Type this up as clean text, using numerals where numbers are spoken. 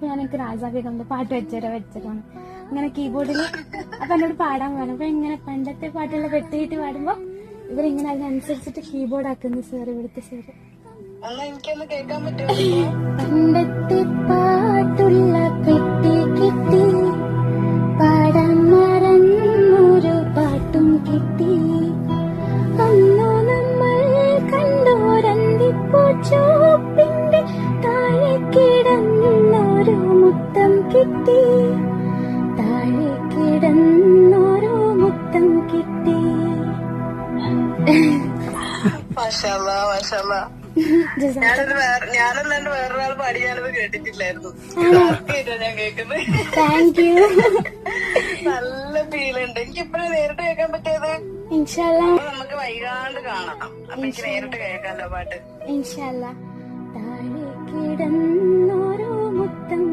അപ്പൊ ഞാൻ എനിക്ക് രാജാവി കൊണ്ട് പാട്ട് വെച്ചതാണ് ഇങ്ങനെ കീബോർഡില്. അപ്പൊ എന്നോട് പാടാൻ പറഞ്ഞു. അപ്പൊ ഇങ്ങനെ പണ്ടത്തെ പാട്ടുള്ള വെട്ടിയിട്ട് പാടുമ്പോ ഇവരിങ്ങനെ അതിനനുസരിച്ചിട്ട് കീബോർഡ് ആക്കുന്നു സാർ, ഇവിടുത്തെ സാറ്. പണ്ടത്തെ പാട്ടുള്ള പെട്ടി കിട്ടി, പാടാൻ മറന്നൊരു പാട്ടും കിട്ടി. അന്നു നമ്മൾ കണ്ടോരന്തിപ്പൂച്ചോപ്പിന്റെ താഴെ കിടന്നൊരു മുത്തം കിട്ടി, താഴെ കിടന്നൊരു മുത്തം കിട്ടി. ഞാനല്ലാണ്ട് വേറൊരാൾ പാടി ഞാനത് കേട്ടിട്ടില്ലായിരുന്നു. ഞാൻ കേൾക്കുന്നത് താങ്ക് യു. നല്ല ഫീലുണ്ട്. എനിക്ക് ഇപ്പഴും നേരിട്ട് കേൾക്കാൻ പറ്റിയത് ഇൻഷാല്ലാ നമുക്ക് വൈകാണ്ട് കാണാം. അപ്പൊ എനിക്ക് നേരിട്ട് കേൾക്കാമല്ലോ പാട്ട്. ഇൻഷാല്ലാ. താഴെ കിടന്നൊരു